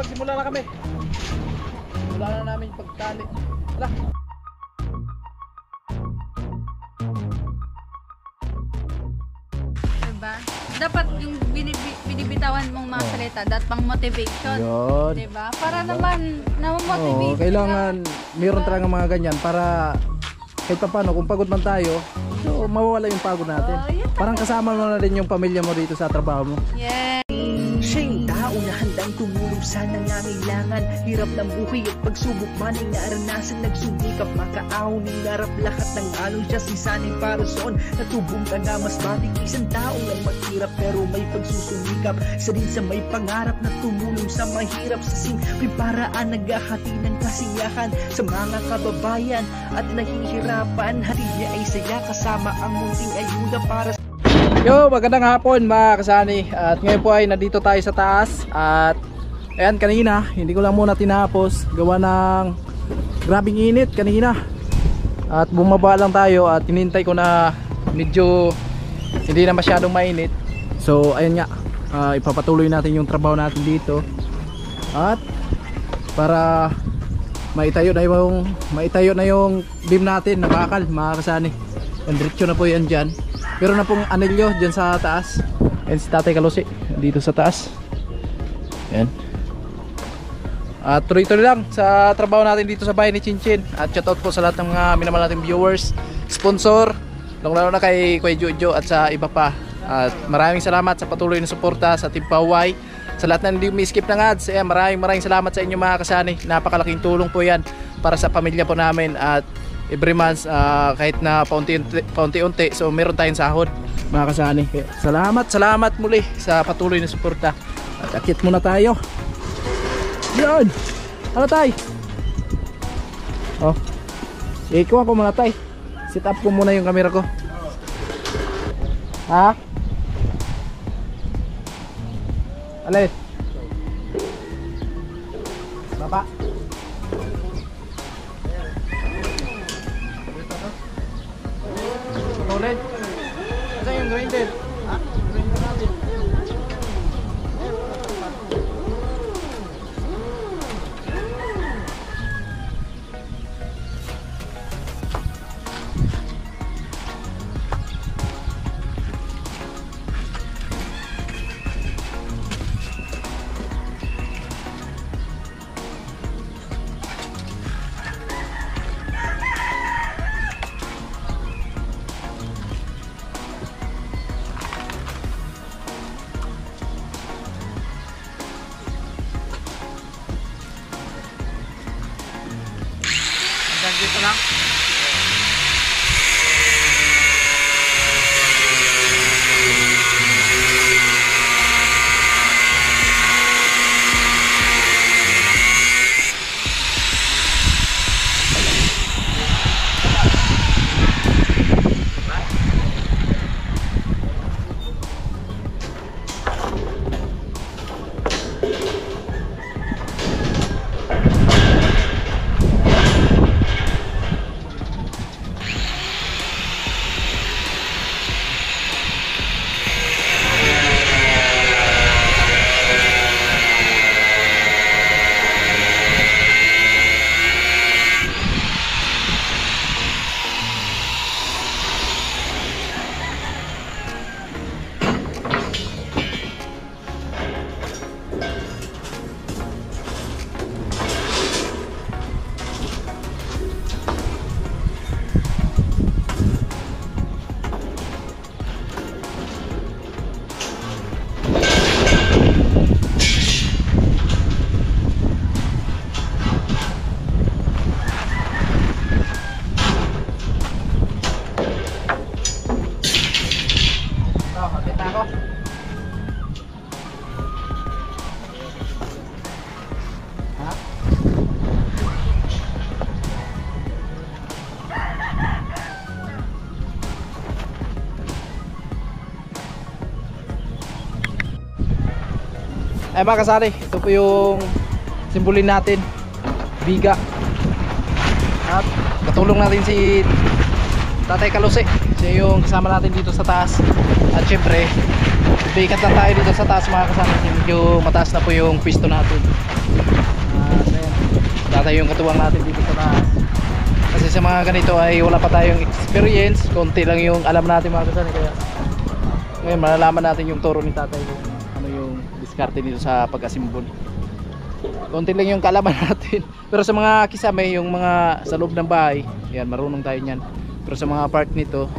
magsimula na kami. Wala na namin yung pagtali. Wala. Diba? Dapat yung binibitawan mong mga salita, dapat pang motivation. Yun. Diba? Para naman na-motivate. Oo, kailangan meron talaga mga ganyan para kahit pa paano, kung pagod man tayo, so mawawala yung pagod natin. Parang kasama mo na rin yung pamilya mo dito sa trabaho mo. Yeah. Siya yung tao na handang tumulong sa nangangailangan. Hirap ng buhay at pagsubok man ay naranasan. Nagsumikap makaahon ng narap lahat ng alon. Siya si sanay para son. Natubong ka na mas matik. Isang tao lang maghirap pero may pagsusumikap. Isa din sa may pangarap na tumulong sa mahirap. Sa simpleng paraan naghahati ng kasiyahan sa mga kababayan at nahihirapan. Hatid niya ay saya kasama ang munting ayuda para sa Yo, magandang hapon mga kasani. At ngayon po ay nandito tayo sa taas. At ayan, kanina hindi ko lang muna tinapos gawa ng grabing init kanina. At bumaba lang tayo at hinintay ko na medyo hindi na masyadong mainit. So ayan nga, ipapatuloy natin yung trabaho natin dito. At para maitayo na yung beam natin na bakal mga kasani. Ang diretso na po yan dyan. Pero na pong anilyo dyan sa taas. Ayan si Tatay Kalusi dito sa taas. Ayan. At tuloy-tuloy lang sa trabaho natin dito sa bahay ni Chinchin. At shoutout po sa lahat ng mga minamahal nating viewers, sponsor, lalo na kay Kuya Jojo at sa iba pa. At maraming salamat sa patuloy na suporta sa Team Paway. Sa lahat na hindiumi-skip ng ads, ayan, maraming salamat sa inyo mga kasani. Napakalaking tulong po yan para sa pamilya po namin. At every month kahit na paunti-unti, so meron tayong sahod mga kasani. Salamat muli sa patuloy na suporta. At akit muna tayo. Yan. Ano tay? Oh. Ikuha ko muna tay. Set up ko muna yung camera ko. Ha? Alin? Baba. Ulit. Asa yung grinder? Ha? Grinder natin. Dito lang. Ay mga kasari, ito po yung simbolin natin, biga. At katulong natin si Tatay Kalusi. Siya yung kasama natin dito sa taas. At syempre, bigat lang tayo dito sa taas mga kasama. Medyo mataas na po yung pisto natin. tayo yung katuwang natin dito sa taas. Kasi sa mga ganito ay wala pa tayong experience, konti lang yung alam natin mga kasani. Kaya ngayon malalaman natin yung turo ni tatay kung ano yung diskarte nito sa pag-asimbol. Konti lang yung kaalaman natin. Pero sa mga kisame, yung mga sa loob ng bahay, yan, marunong tayo niyan. Pero sa mga part nito,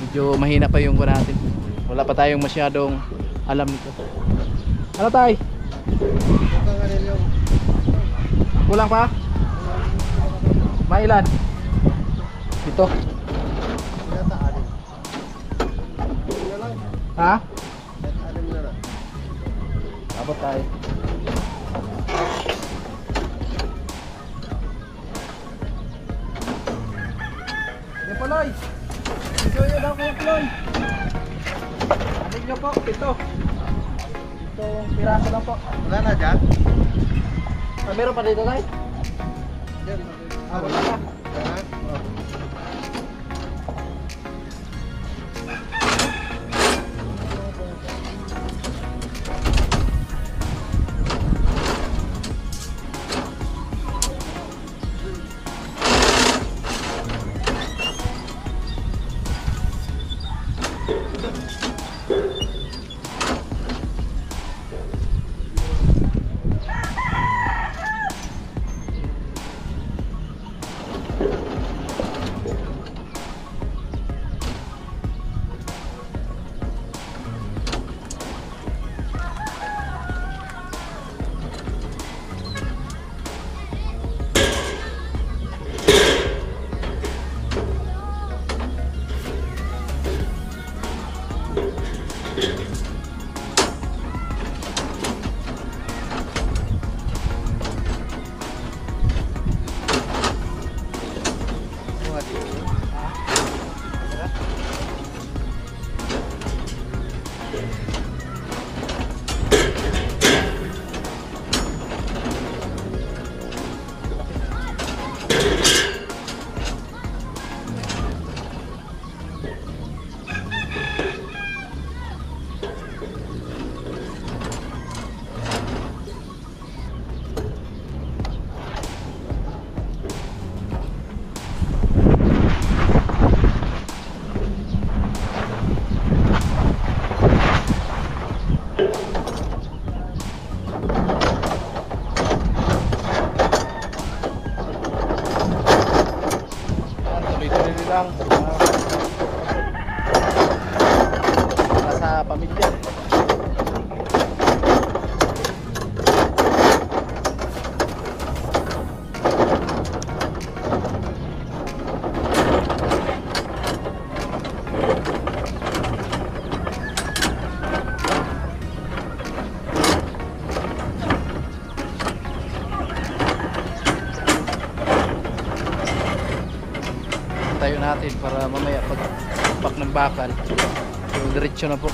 medyo mahina pa yung natin. Wala pa tayong masyadong alam nito. Ano tay? Kulang pa? Mailan? Ito. Ha? Abot tayo. Sige po, Loy. Enjoy nyo daw kayo, Loy. Anin nyo po, ito. Itong piraso lang po. Wala na dyan? Ah, meron pa dito, Tay? Wala pa. Lang nasa pamilya. Tayo natin para mamaya pag ng bakal so diretso na po.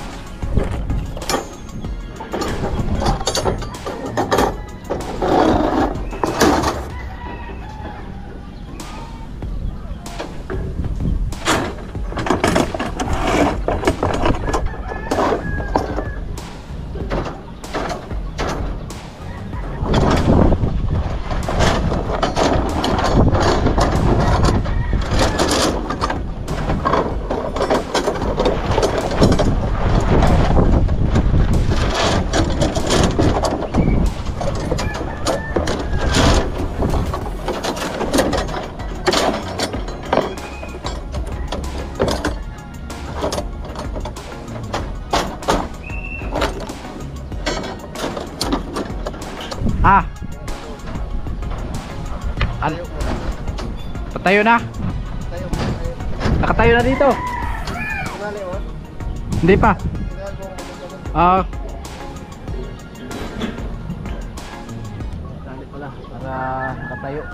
Ah. Patayo na. Nakatayo na dito. Hindi pa. Ah. Dali pala para nakatayo.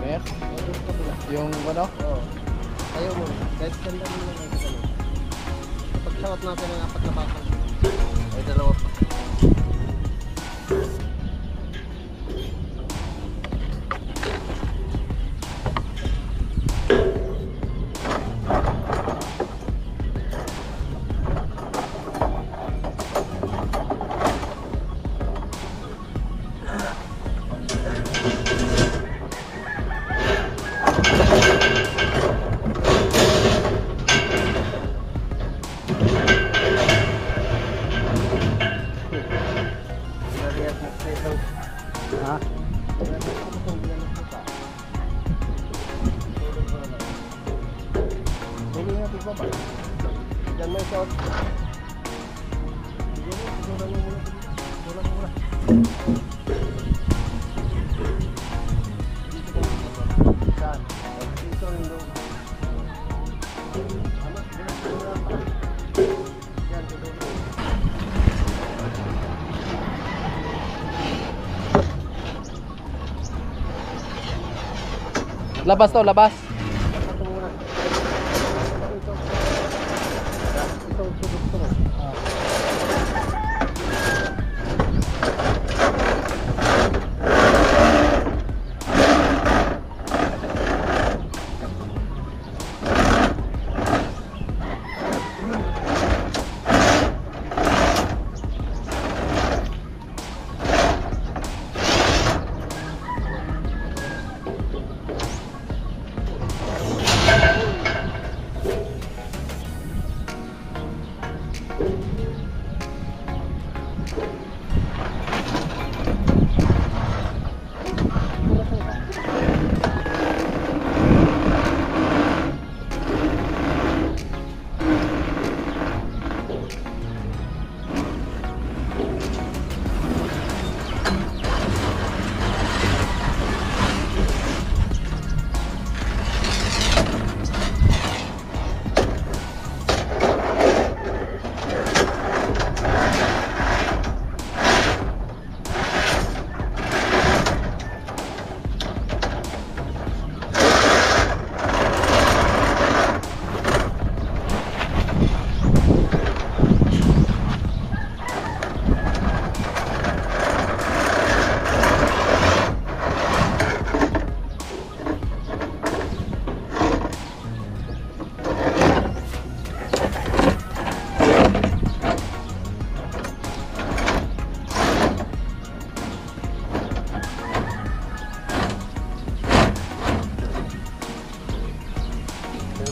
Mer? Yung ano? Oo. Tayo mo. Kahit ganda mo lang ang ganda. Pag shot natin ang 4 na bakal. Ay 2 pa. Ha? Huli natin ba ba? Diyan may shot. Saan? Dito rin doon. Ano? Yan, dito. Labas to, labas. Ito muna. Ito. Ito, ito.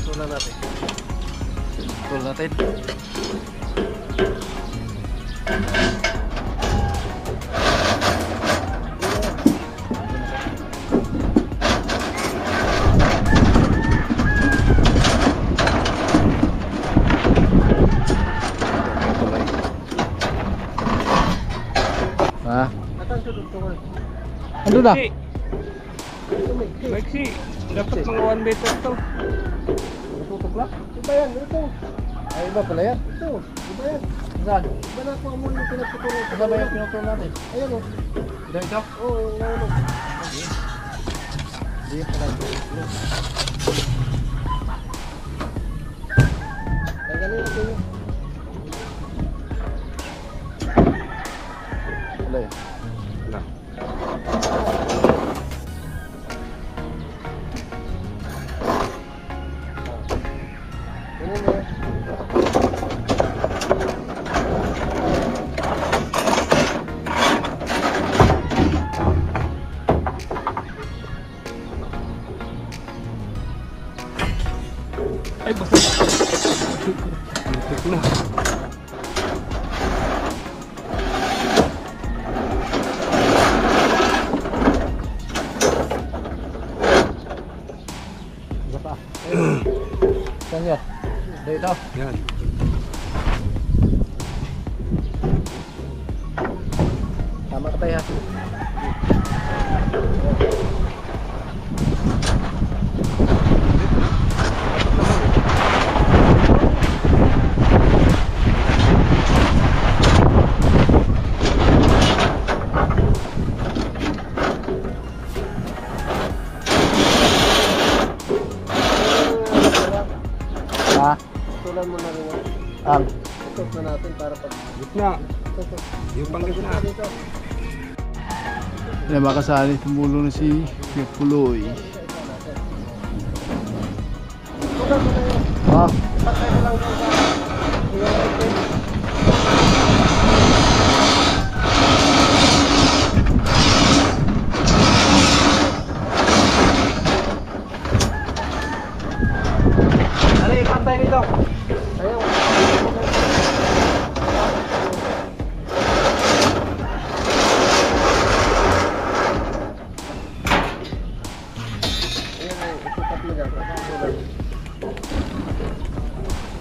Tulan natin. Tuloy natin. Ha? Atan sudut tungan. Ano na? Maxi, dapat mga 1 meter to. Tutok lang? Iba yan, ito. Ay, iba pala yan. Ito, iba yan. Saan? Iba na po mo yung pinagtuturo. Iba ba yung pinutol natin? Ayan o. Dito? Oo, yung naulog. Hindi pala. Tanggalin natin yun. Wala yan. Wala. Ganun na yan. Ay, basta. Tutok na. Isa pa. Saan yan? Dito. Yan. Tama ka tayo ha. Tutulan mo na rin yan. Tutok na natin para pag... Gitna. Yung pang gitna. Dito. Yan mga kasali, tumulong na si Kuya Puloy. Ah. Patay na lang doon sa... Ano yung pantay nito? Ayaw.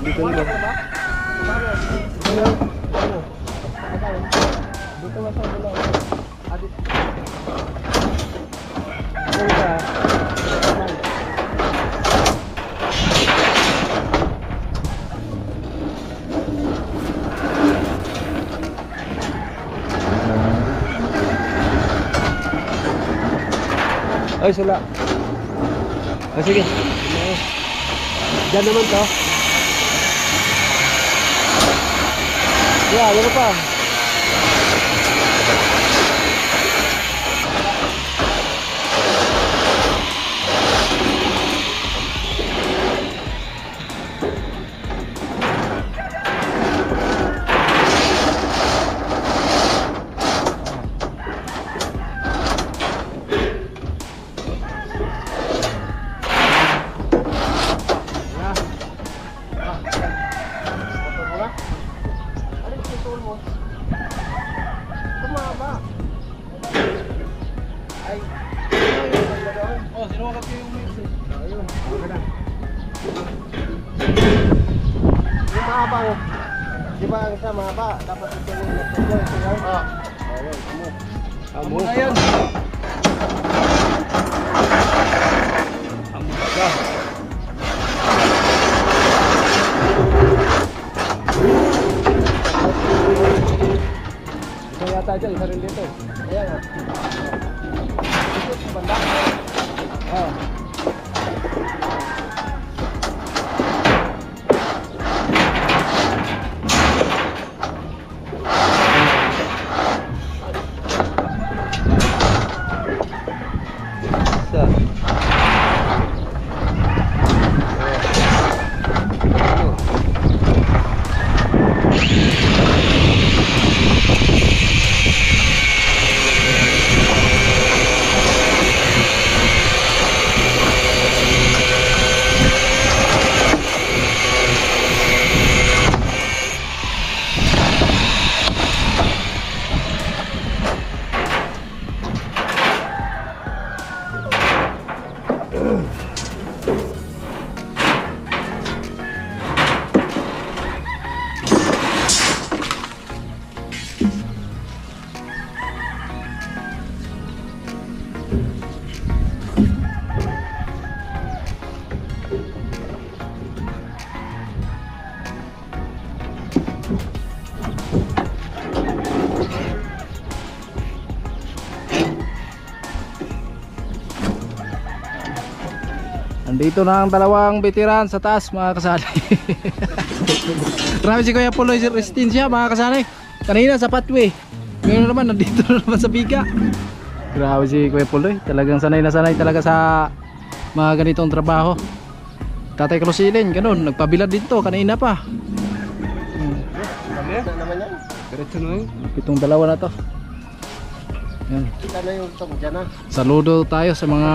Dito na. Dito na sa dulo. Adit. Ay, sula. Ah, sige. Diyan naman to. Yeah, ano pa? Oh, sinuwagat ko yung message. Ayun. Yung mahaba oh. Di ba ang isa mahaba? Dapat ito yung nagtuloy. Ito yan. Ayun. Amo na yan. Amo ka. Ito yata dyan, isa rin dito. Ayan ah. Ito sa banda. Ah. Andito na ang dalawang veteran sa taas mga kasali. Grabe si Kuya Puloy resistensya mga kasali. Kanina sa pathway. Ngayon naman nandito na naman sa biga. Grabe si Kuya Puloy. Talagang sanay na sanay talaga sa mga ganitong trabaho. Tatay Kalusilin, ganun. Nagpabilad dito kanina pa. Ano naman yan? Diretso na yun. Itong dalawa na to. Yan. Kita na yung tong dyan ah. Saludo tayo sa mga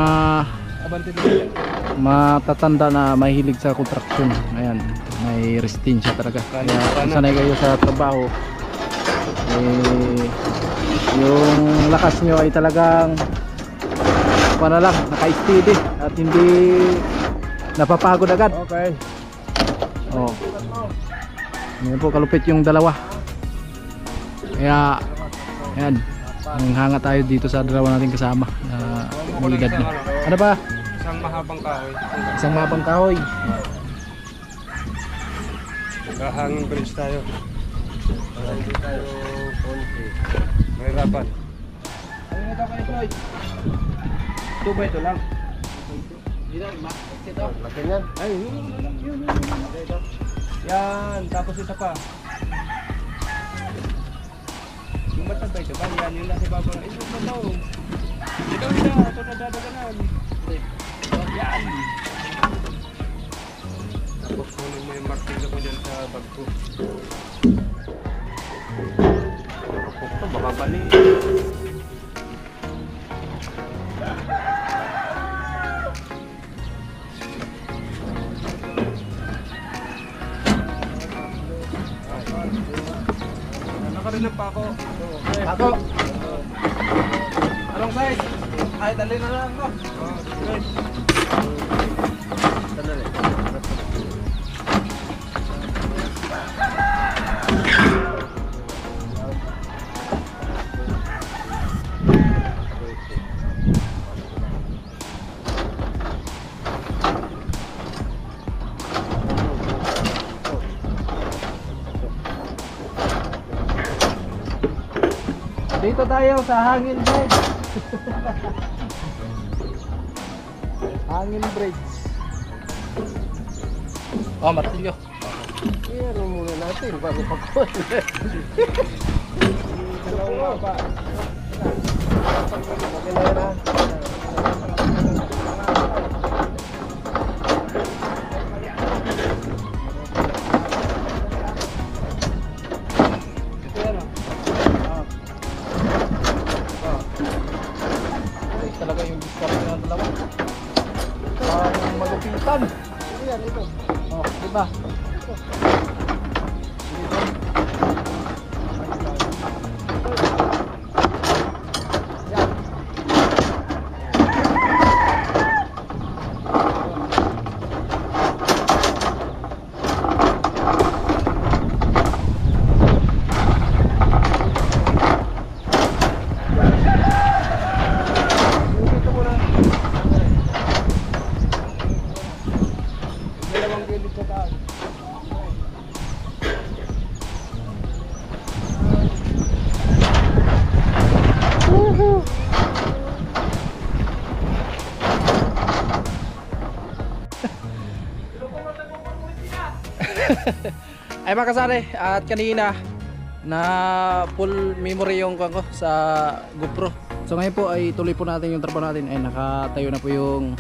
Abante dito. matatanda na mahilig sa construction. Ayan, may resistensya talaga. Kaya kung sanay kayo sa trabaho, yung lakas nyo ay talagang na lang, naka-steady at hindi napapagod agad. Okay. Oh. Yan po kalupit yung dalawa. Kaya ayan, hanga tayo dito sa dalawa nating kasama na may edad na. Ano ba? Isang mahabang kahoy. Isang mabang kahoy. Kahangin bridge tayo. Para hindi tayo konti. May rapat. Ano na ito kayo, Floyd? Ito ba ito lang? Dito, ito. Laki niyan. Ay, yun. Yan, tapos isa pa. Yung matagay, diba? Yan, yun lang si Baba. Ito na daw. Ikaw na, ito na dadaganan. Yan. Tapos kunin mo yung martilyo ko dyan sa bag ko. Ito, baka bali. Nakarinig pa ako. Ako. Anong size? Ay, dali na lang ko. Sandali. Dito tayo sa Hangin Bridge. Hangin Bridge. Oh, martilyo. Ano muna natin bago pagkuhan. Dalawa ba? Okay na yan ha. Ito yan oh. Ay, talaga yung discount ng dalawa. Parang malupitan. Yan, ito. Oh, diba? Dalawang gilid sa taas. Ay mga kasari, at kanina na full memory yung ko sa GoPro. So ngayon po ay tuloy po natin yung trabaho natin. Ay nakatayo na po yung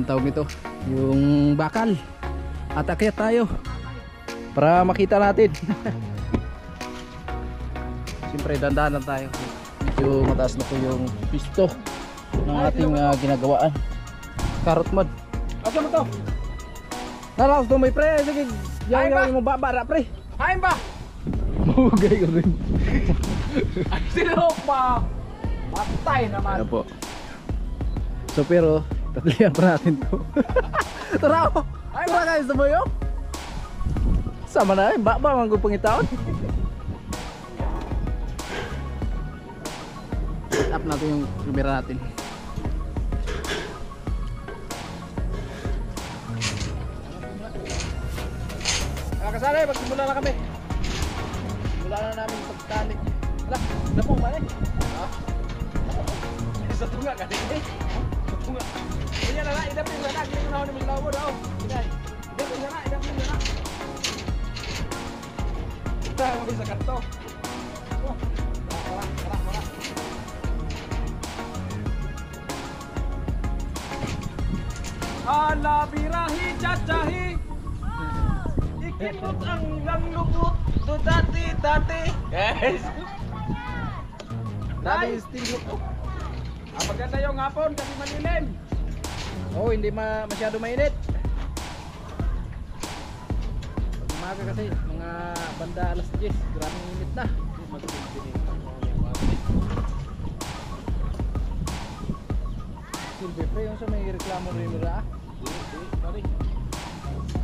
tawag nito, yung bakal. At akyat tayo para makita natin. Siyempre dandahan lang tayo. Medyo mataas na po yung pisto ng ating ginagawaan. Carrot mud. Asa mo to? Nalakas to may pre. Sige, yan mo babara pre. Kain ba? Mugay ko rin. Ay, sinok pa! Patay naman! Ano po. So pero, tatlihan pa natin to. Tara ako! Tara guys, na mo yun? Sama na eh, baba mga pangitaon. Set up natin yung camera natin. Kasali, magsimula na kami. Simula na namin pagkali. Wala, napong ba eh? Sa tunga ka din eh! Sa tunga! Kaya na na, idapin na na! Kaya na ako naman lawa daw! Idapin na na, idapin na na! Ito ang mabisa kanto! Mara! Ala birahi chachahi! Ikinot ang langlubot do dati! Guys! Dati yung stinglo ko. Maganda yung hapon kasi malilim! Oo, hindi masyado mainit. Pag umaga kasi, mga banda alas 10, maraming init na. Silver pre, yung sa may reklamo rin nila. Sorry.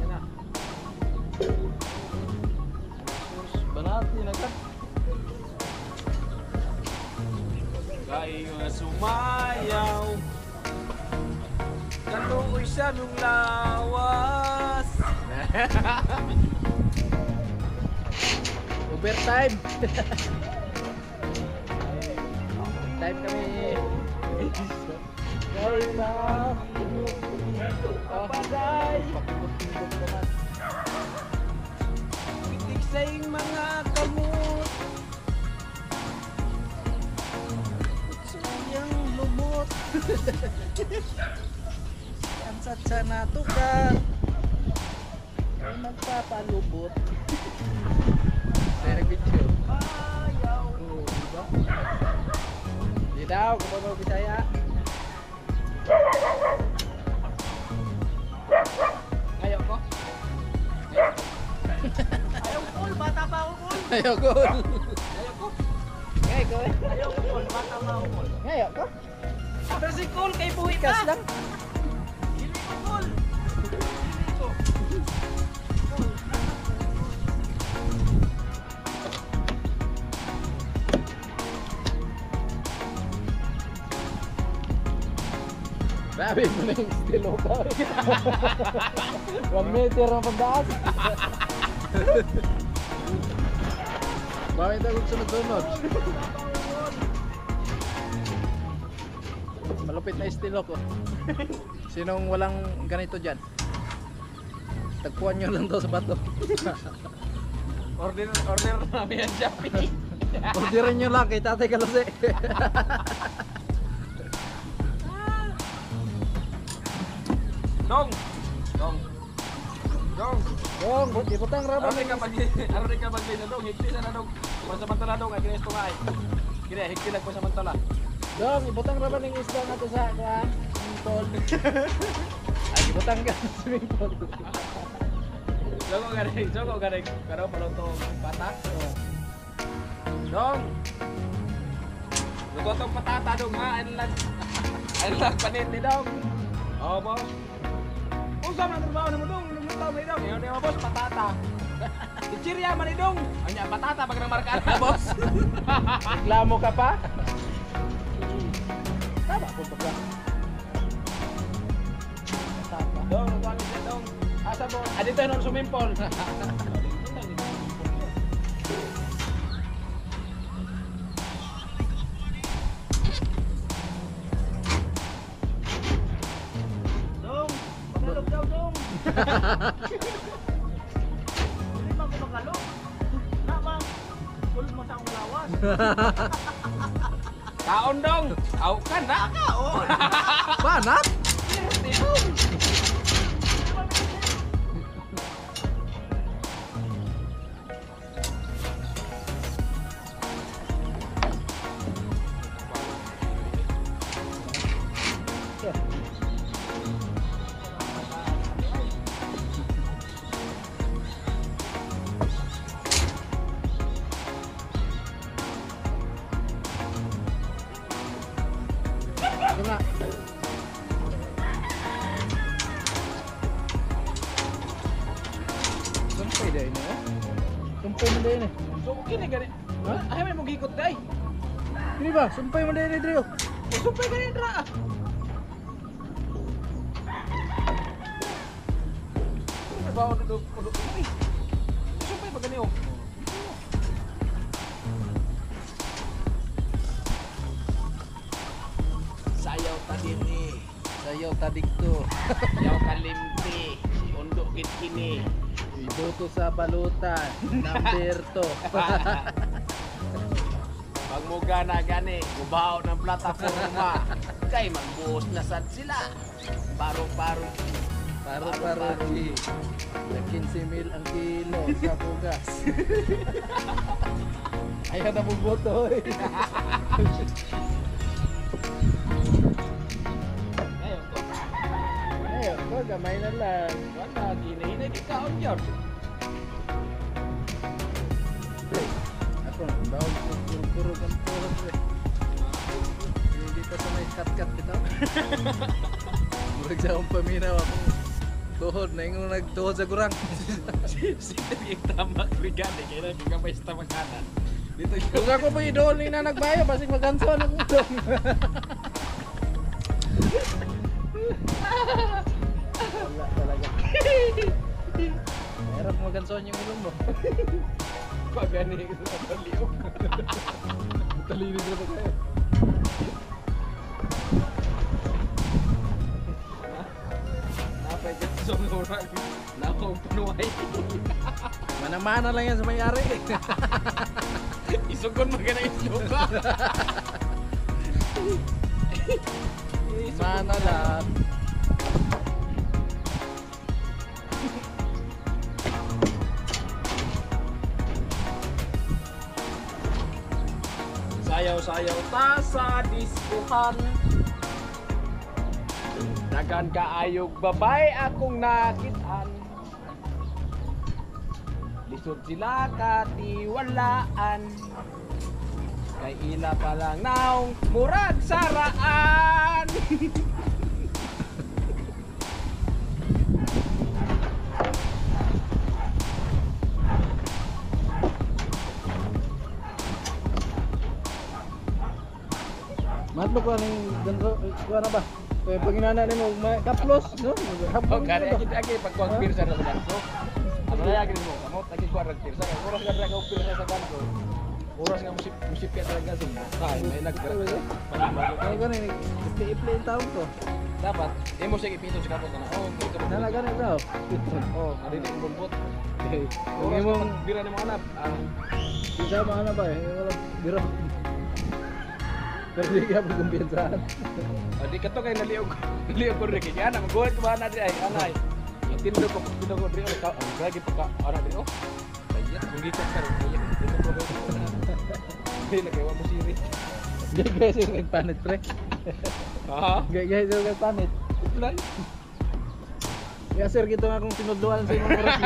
Yan na. Banati na ka. Kayo sumayaw kaluoy siya nung lawas. Overtime. Time kami. Guys, Papaday. pakikot-ikot naman. saying mga kamot. Sayang lumot. Ansat sa natukan. Ay magpapalubot. Saya video. Ayaw. Oh, diba? Di daw, kung ano Bisaya. Ayaw ko. Ayaw ko, bata pa ako ko. Ayaw ko. Ayaw ko. Ngay ko. Ayaw ko, bata pa ako ko. Ngay ko. Pero si Cole kay buhi Kas ka. lang. Hindi ko Cole. Hindi ko. Grabe mo na yung estilo ko. 1 meter ang pagdaas. Bakit ako sunod-sunod? Malupit na estilo ko. Sinong walang ganito dyan? Tagpuan nyo lang to sa bato. Order namin yan, Shopee. Orderin nyo lang kay Tatay Kalose. Dong. Dong. Dong. Dong, ibutang raba. Aron ka pag dong, higti na dong. Pansamantala dong, ay kinis tungay. Kire, higti lang pansamantala. Dong, ibutang raba ng isda nga to sa swimming pool. Ay, ibutang ka sa swimming pool. Jogo garing. Karo pala to bata. Dong. Luto tong patata dong ha, anlag panin ni dong. Oh, boss. Unsa man trabaho namo dong? Lumutaw ni dong. Iyo ni boss patata. Ichirya man ni dong. Anya patata pag nang marka na, boss. Reklamo ka pa? Tama po ba? Dong, nagwali siya dong. Asa mo? Adito nung swimming pool. Dong, magalog daw dong. Hindi man ko magalog. Namang, kulog mo sa akong lawas. Kaon dong. Aw ka na. Kaon. Banat? Gimana? Sumpay deh ini ya. Sumpay mo deh ini. So, kini gani. Ha? Ay, may magikot day. Ini ba? Sumpay mo deh ini Drio. Supay gani dra. Ano ba ako do? Uy. Supay ba gani oh? Sayaw ta dinhi. Sayaw tadigto. Sayaw kalimti. Si undo gid kini. Ibuto sa balutan. Number 2. Pag muga na gani, ubaw ng plataforma. Kay magbuhos na sad sila. Baro-baro. Paro-parogi. Na 15,000 ang kilo sa bugas. Ayaw na buboto. Ngayon ko. Ayaw ko, gamay na lang. Wala, ginahinay di kaon yun. Ako, bawal ko yung purog ang purog. Hindi pa sa may cut-cut ito. Murag sa akong paminaw ako. Tuhod na yung nagtuhod sa kurang. Sige, tama krigani. Kaya na kagabay sa makanan. Dito yung... Kung ako po idol ni na nagbayo, basig maganson ang utong. Wala talaga. Mahirap maganson yung ilong mo. Pagani sa baliw. Talinin sila ba kayo? Napay ka sa mga na akong panuhay. Manang-mana lang yan sa may-ari. Isugon mo ka na isuga. Mana lang. Sayaw-sayaw ta sa diskuhan. Dagan kaayog babay akong nakitaan. Lisod sila katiwalaan. Kay ila pa lang naong murag saraan. Matlo ko ning ganro ko na ba? Kaya pag inana nimo kaplos, no? Oh, kaya lagi pagkuang pirsa na sa ganso. Ano na lagi mo? Kamot lagi ko arag pirsa. Oras ka ra ka pirsa sa ganso. Oras nga musip ka talaga sa kay may nagpira. Ano gani iple taw ko. Dapat imo sige ipito sa kapot na. Oh, dito mo. Nala gani daw. Oh, kadili ko bulbot. Kung imong bira ni mo anak. isa mana ba eh? Wala biro. Pero di ka pagkumpiyansahan. Di ka to kay naliog. Naliog ko rin. Kaya na, mag-uwag ko ba na di ay. Anay. Yung tindo ko, tindo ko rin. Ang lagi pa ka. Ano din, oh. Kaya, kung gikat ka rin. Kaya, tindo ko rin. Hindi, nagawa mo siri. Gaya siya nagpanit, pre. Ha? Gaya siya nagpanit. Tulay. Kaya sir, gito nga kung tinudluan sa imong oras.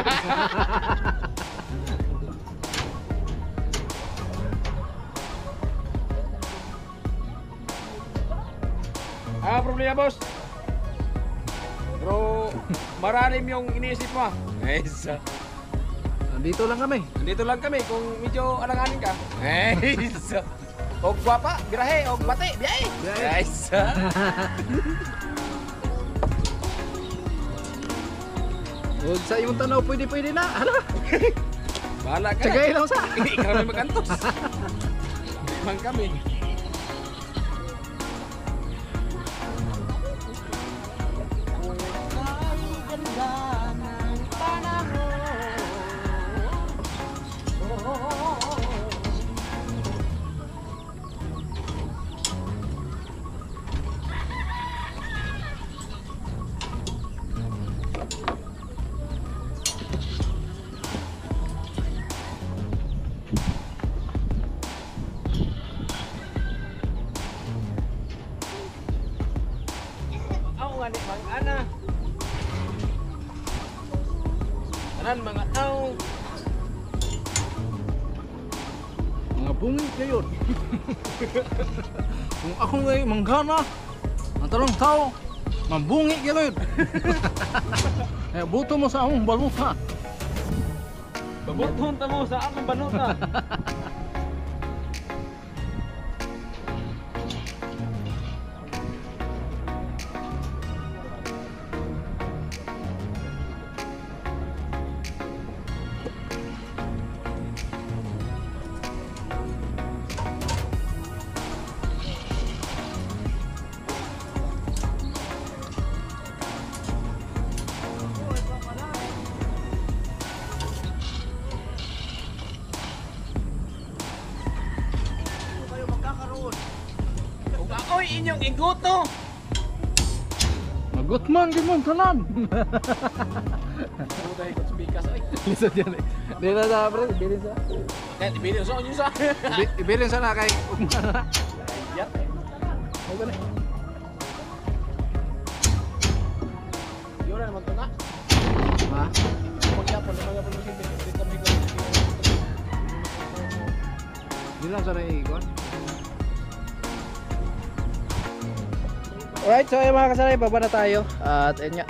Problema, boss. Pero, maralim yung iniisip mo. Nice. Nandito lang kami. Nandito lang kami kung medyo alanganin ka. Nice. Og gwapa, birahe, og bati, biyay. Nice. O sa imong tanaw, pwede na. Hala. Bahala ka. Tsagay lang sa. Ikaw na magantos. Man kami. Mang ana. Tanan mga tao. Mga bungi kayo. Kung ako ngay manggana, ang talong tao, mambungi kayo. Eh, buto mo sa among baluta. Babuton ta mo sa akong banuta. Oy, inyong iguto. Magutman din mo tanan. Uday ko speakas ay. Lisod yan eh. Di na sa pre, ibilin sa. Ibili so onyo sa. Ibilin sa na kay ugmana. Yat. Ay gani. Yun naman to na. Ha? Pagyapon na mga pulusin dito kami ko. Di lang sa naikon. Alright, so ayun mga kasalay, baba na tayo. At ayun nga,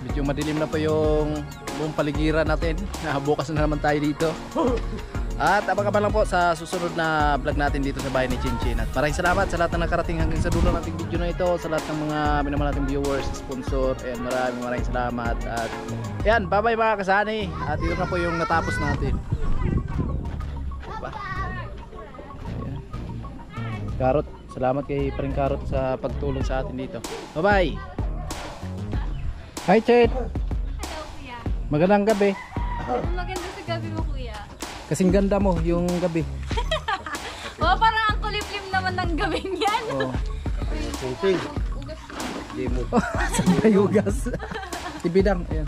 medyo madilim na po yung buong paligiran natin. Bukas na naman tayo dito. At abang-abang lang po sa susunod na vlog natin dito sa bahay ni Chinchin. At maraming salamat sa lahat na nakarating hanggang sa dulo nating video na ito. Sa lahat ng mga minamahal nating viewers, sponsor, and maraming salamat. At yan, bye bye mga kasani. At ito na po yung natapos natin. Diba? Ayan. Karot. Salamat kay Paring Karot sa pagtulong sa atin dito. Bye-bye! Hi, Chet! Hello, kuya. Magandang gabi. Maganda sa gabi mo, kuya? Kasing ganda mo yung gabi. Oh, parang ang kulimlim naman ng gabing yan. Oh. Sing-sing. Di mo. May hugas. Tibidang. Ayan.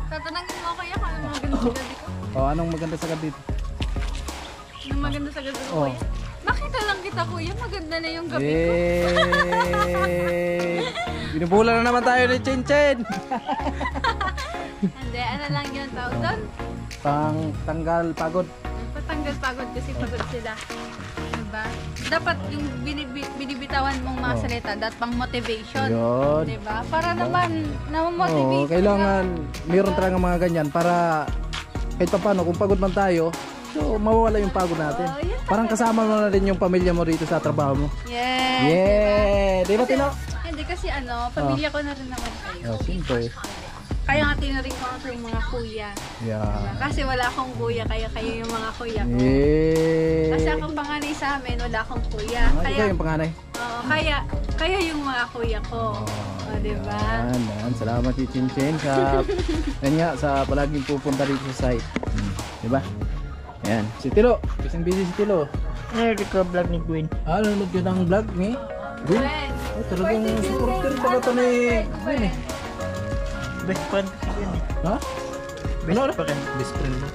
Tatanungin mo, kuya, kung ano maganda sa gabi ko. Oh, anong maganda sa gabi? Anong maganda sa gabi ko, Oh. kuya? Nakita lang kita, kuya. Maganda na yung gabi ko. Binubula na naman tayo ni Chin Chin. Hindi, ano lang yun tawag doon? Pang tanggal pagod. Patanggal pagod kasi pagod sila. Diba? Dapat yung binibitawan mong mga Oh. salita, dapat pang motivation. Yun. Diba? Para naman, Oo, na-motivate kailangan mayroon talaga mga ganyan para kahit paano kung pagod man tayo, so mawawala yung pagod natin. Oo, yun Parang kasama mo na rin yung pamilya mo rito sa trabaho mo. Yes! Yeah! Di ba Kasi, Tino? hindi kasi pamilya ko na rin naman kayo. Oh, siyempre. Kaya nga tinaring ko ako yung mga kuya. Yeah. Diba? Kasi wala akong kuya, kaya kayo yung mga kuya ko. Yeah. Kasi akong panganay sa amin, wala akong kuya. Ah, Kaya, ikaw yung panganay. oo, kaya yung mga kuya ko. O, diba? Yan. Salamat si Chin Chin sa yan nga, sa palaging pupunta dito sa site. Diba? Yan. Si Tilo. Kasing busy si Tilo. Narinig ko vlog ni Gwen. Nanonood yun ang vlog ni Gwen. Gwen. Oh, talagang supporter pala ito ni Gwen eh. Best friend ko si Gwen eh. Ha? Best Ano? friend. Best friend mo.